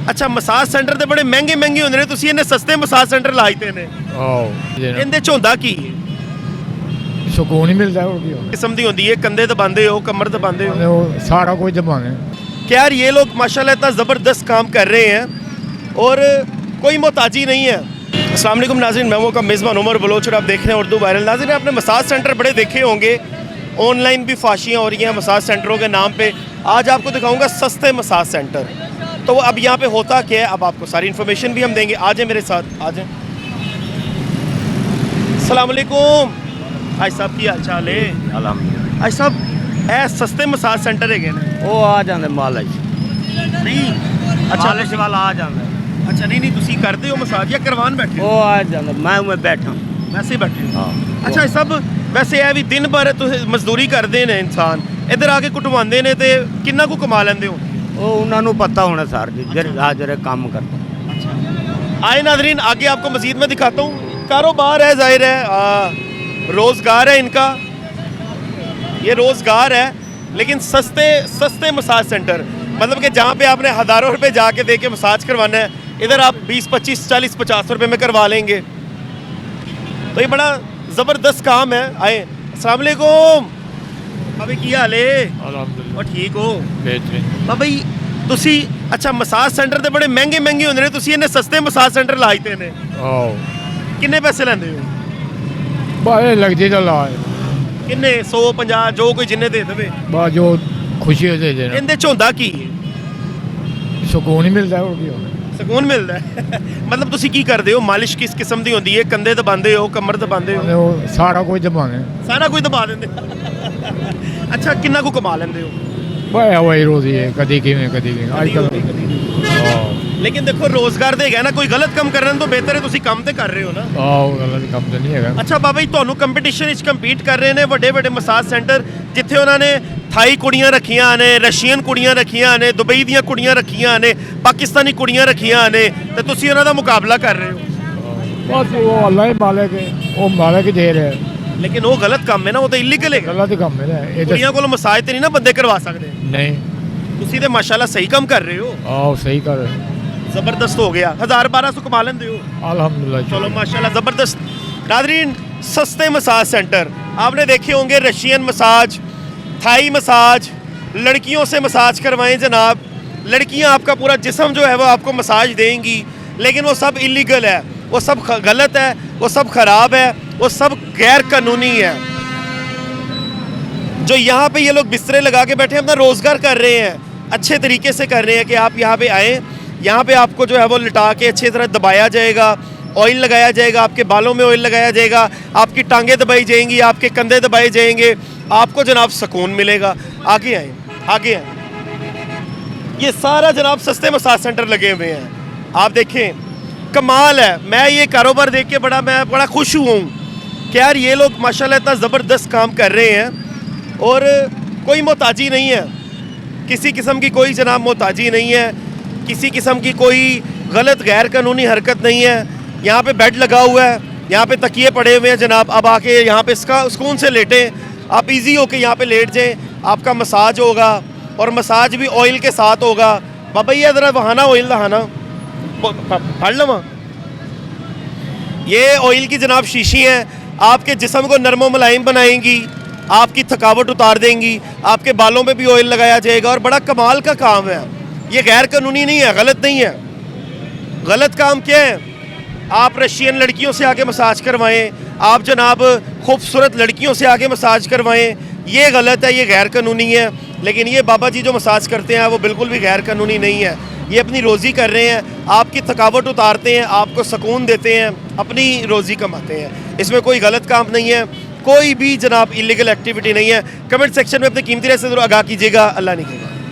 अच्छा massage centre ਤੇ ਬੜੇ ਮਹਿੰਗੇ ਮਹਿੰਗੇ ਹੁੰਦੇ ਨੇ ਤੁਸੀਂ ਇਹਨੇ ਸਸਤੇ ਮਸਾਜ ਸੈਂਟਰ ਲਾਇਤੇ ਨੇ ਆਹ ਇਹਦੇ ਚ ਹੁੰਦਾ ਕੀ ਹੈ ਸਕੂਨ ਹੀ ਮਿਲਦਾ ਹੋਰ ਕੀ ਹੁੰਦਾ किस्म दी होती है कंधे दबाते हो कमर दबाते हो ਉਹ ਸਾਰਾ ਕੁਝ ਦਬਾਉਂਦੇ क्या यार ये लोग माशाल्लाह इतना ज़बरदस्त काम कर रहे हैं और कोई मोहताजी नहीं है। अस्सलाम वालेकुम नाज़रीन, मैं का मेज़बान उमर बलोच और आप देख रहे हैं उर्दू वायरल। नाज़रीन आपने मसाज सेंटर बड़े देखे होंगे, ऑनलाइन भी फाशियाँ हो रही हैं मसाज सेंटरों के नाम पे। आज आपको दिखाऊंगा सस्ते मसाज सेंटर। तो वो अब यहाँ पे होता क्या है, अब आपको सारी इन्फॉर्मेशन भी हम देंगे। आ जाए मेरे साथ, आ जाए। अस्सलाम वालेकुम भाई साहब, की हाल चाल है? अलहमदुलिल्लाह भाई साहब ਇਹ ਸਸਤੇ ਮਸਾਜ ਸੈਂਟਰ ਹੈਗੇ ਨੇ? ਉਹ ਆ ਜਾਂਦੇ ਮਾਲਿਸ਼ ਨਹੀਂ ਅੱਛਾ ਮਾਲਿਸ਼ ਵਾਲਾ ਆ ਜਾਂਦਾ ਅੱਛਾ ਨਹੀਂ ਨਹੀਂ ਤੁਸੀਂ ਕਰਦੇ ਹੋ ਮਸਾਜ ਜਾਂ ਕਰਵਾਉਣ ਬੈਠੇ ਹੋ? ਉਹ ਆ ਜਾਂਦਾ ਮੈਂ ਉਵੇਂ ਬੈਠਾ ਵੈਸੇ ਹੀ ਬੈਠੇ ਹੋ? ਹਾਂ ਅੱਛਾ ਇਹ ਸਭ ਵੈਸੇ ਇਹ ਵੀ ਦਿਨ ਭਰ ਤੁਸੀਂ ਮਜ਼ਦੂਰੀ ਕਰਦੇ ਨੇ ਇਨਸਾਨ, ਇੱਧਰ ਆ ਕੇ ਕੁਟਵਾਉਂਦੇ ਨੇ ਤੇ ਕਿੰਨਾ ਕੁ ਕਮਾ ਲੈਂਦੇ ਹੋ? ਉਹ ਉਹਨਾਂ ਨੂੰ ਪਤਾ ਹੋਣਾ ਸਰ ਜੀ ਜਿਹੜੇ ਕੰਮ ਕਰਦੇ। आए नाजरीन आगे आपको मजीद में दिखाता हूँ। कारोबार है, जाहिर है रोज़गार है इनका, ये रोज़गार है। लेकिन सस्ते सस्ते मसाज सेंटर, मतलब कि जहाँ पे आपने हज़ारों रुपए जाके दे के मसाज करवाना है, इधर आप 20, 25, 40, 50 रुपए में करवा लेंगे। तो ये बड़ा ज़बरदस्त काम है। आए अस्सलाम वालेकुम अबे की हाल है? ਅਲਹਮਦੁਲਿਲਾ और ठीक हो ਬਿਹਤਰੀਨ ਬਾਬਾ ਜੀ? ਤੁਸੀਂ ਅੱਛਾ ਮਸਾਜ ਸੈਂਟਰ ਤੇ ਬੜੇ ਮਹਿੰਗੇ ਮਹਿੰਗੇ ਹੁੰਦੇ ਨੇ, ਤੁਸੀਂ ਇਹਨੇ ਸਸਤੇ ਮਸਾਜ ਸੈਂਟਰ ਲਾਇਤੇ ਨੇ, ਆਹ ਕਿੰਨੇ ਪੈਸੇ ਲੈਂਦੇ ਹੋ? ਬਾਏ ਲੱਗਦੀ ਤਾਂ ਲਾ ਕਿੰਨੇ? 100, 50, ਜੋ ਕੋਈ ਜਿੰਨੇ ਦੇ ਦੇਵੇ। ਬਾ ਜੋ ਖੁਸ਼ੀ ਹੋ ਦੇ ਦੇਣਾ ਇਹਦੇ ਚ ਹੁੰਦਾ ਕੀ ਹੈ? ਸਕੂਨ ਹੀ ਮਿਲਦਾ ਹੋਰ ਕੀ ਹੁੰਦਾ ਸਕੂਨ ਮਿਲਦਾ ਹੈ। ਮਤਲਬ ਤੁਸੀਂ ਕੀ ਕਰਦੇ ਹੋ? ਮਾਲਿਸ਼ ਕਿਸ ਕਿਸਮ ਦੀ ਹੁੰਦੀ ਹੈ? ਕੰਧੇ ਦਬਾਉਂਦੇ ਹੋ, ਕਮਰ ਦਬਾਉਂਦੇ ਹੋ? ਉਹ ਸਾਰਾ ਕੁਝ ਦਬਾਉਂਦੇ ਸਾਰਾ ਕੁਝ ਦਬਾ ਦਿੰਦੇ। ਅੱਛਾ ਕਿੰਨਾ ਕੁ ਕਮਾ ਲੈਂਦੇ ਹੋ? ਬਾਏ ਹਵਾਈ ਰੋਜ਼ੀ ਹੈ, ਕਦੀ ਕਿਵੇਂ ਕਦੀ ਕਿਵੇਂ ਅੱਜ ਕੱਲ੍ਹ ਲੇਕਿਨ ਦੇਖੋ ਰੋਜ਼ਗਾਰ ਦੇਗਾ ਨਾ, ਕੋਈ ਗਲਤ ਕੰਮ ਕਰਨ ਤੋਂ ਬਿਹਤਰ ਹੈ ਤੁਸੀਂ ਕੰਮ ਤੇ ਕਰ ਰਹੇ ਹੋ ਨਾ। ਆਹ ਗਲਤ ਕੰਮ ਤਾਂ ਨਹੀਂ ਹੈਗਾ। ਅੱਛਾ ਬਾਬਾ ਜੀ ਤੁਹਾਨੂੰ ਕੰਪੀਟੀਸ਼ਨ ਵਿੱਚ ਕੰਪੀਟ ਕਰ ਰਹੇ ਨੇ ਵੱਡੇ ਵੱਡੇ ਮਸਾਜ ਸੈਂਟਰ, ਜਿੱਥੇ ਉਹਨਾਂ ਨੇ ਥਾਈ ਕੁੜੀਆਂ ਰੱਖੀਆਂ ਨੇ, ਰਸ਼ੀਅਨ ਕੁੜੀਆਂ ਰੱਖੀਆਂ ਨੇ, ਦੁਬਈ ਦੀਆਂ ਕੁੜੀਆਂ ਰੱਖੀਆਂ ਨੇ, ਪਾਕਿਸਤਾਨੀ ਕੁੜੀਆਂ ਰੱਖੀਆਂ ਨੇ, ਤੇ ਤੁਸੀਂ ਉਹਨਾਂ ਦਾ ਮੁਕਾਬਲਾ ਕਰ ਰਹੇ ਹੋ। ਬਸ ਉਹ ਅੱਲਾ ਹੀ ਮਾਲਕ ਹੈ, ਉਹ ਮਾਲਕ ਹੀ ਦੇ ਰਿਹਾ। ਲੇਕਿਨ ਉਹ ਗਲਤ ਕੰਮ ਹੈ ਨਾ, ਉਹ ਤਾਂ ਇਲੀਗਲ ਹੈ। ਗਲਤ ਕੰਮ ਹੈ ਇਹ ਤਾਂ ਕੁੜੀਆਂ ਕੋਲ ਮਸਾਜ ਤੇ ਨਹੀਂ ਨਾ ਬੰਦੇ ਕਰਵਾ ਸਕਦੇ। ਨਹੀਂ। ਤੁਸੀਂ ਤੇ ਮਾਸ਼ਾਅੱਲਾ ਸਹੀ ਕੰਮ ਕਰ ਰਹੇ ਹੋ। ਆਹ ਸਹੀ ਕਰ ज़बरदस्त हो गया। 1000-1200 कमा लेंदे हो? अल्हम्दुलिल्लाह। चलो माशाल्लाह ज़बरदस्त। नादरीन सस्ते मसाज सेंटर आपने देखे होंगे, रशियन मसाज, थाई मसाज, लड़कियों से मसाज करवाएं जनाब। लड़कियां आपका पूरा जिस्म जो है वो आपको मसाज देंगी, लेकिन वो सब इलीगल है, वो सब गलत है, वो सब ख़राब है, वो सब गैर कानूनी है। जो यहाँ पे ये लोग बिस्तरे लगा के बैठे अपना रोज़गार कर रहे हैं, अच्छे तरीके से कर रहे हैं कि आप यहाँ पे आएँ, यहाँ पे आपको जो है वो लिटा के अच्छी तरह दबाया जाएगा, ऑयल लगाया जाएगा, आपके बालों में ऑयल लगाया जाएगा, आपकी टांगें दबाई जाएंगी, आपके कंधे दबाए जाएंगे, आपको जनाब सुकून मिलेगा। आगे आए, आगे आए। ये सारा जनाब सस्ते मसाज सेंटर लगे हुए हैं, आप देखें कमाल है। मैं ये कारोबार देख के मैं बड़ा खुश हुआ हूँ कि यार ये लोग माशाल्लाह इतना ज़बरदस्त काम कर रहे हैं और कोई मोहताजी नहीं है, किसी किस्म की कोई जनाब मोहताजी नहीं है, किसी किस्म की कोई गलत गैर कानूनी हरकत नहीं है। यहाँ पे बेड लगा हुआ है, यहाँ पे तकिए पड़े हुए हैं जनाब, अब आके यहाँ पे इसका सुकून से लेटें, आप इजी होके यहाँ पे लेट जाएं, आपका मसाज होगा और मसाज भी ऑयल के साथ होगा। बाबा ये ज़रा वहाना ऑयल नहाना पढ़ लो। ये ऑयल की जनाब शीशी है, आपके जिस्म को नरमो मुलायम बनाएंगी, आपकी थकावट उतार देंगी, आपके बालों पे भी ऑयल लगाया जाएगा और बड़ा कमाल का काम है। ये गैर कानूनी नहीं है, गलत नहीं है। गलत काम क्या है? आप रशियन लड़कियों से आके मसाज करवाएं, आप जनाब खूबसूरत लड़कियों से आके मसाज करवाएं, ये गलत है, ये गैर कानूनी है। लेकिन ये बाबा जी जो मसाज करते हैं वो बिल्कुल भी गैर कानूनी नहीं है, ये अपनी रोज़ी कर रहे हैं, आपकी थकावट उतारते हैं, आपको सुकून देते हैं, अपनी रोज़ी कमाते हैं। इसमें कोई गलत काम नहीं है, कोई भी जनाब इलीगल एक्टिविटी नहीं है। कमेंट सेक्शन में अपनी कीमती राय से ज़रूर आगाह कीजिएगा। अल्लाह नहीं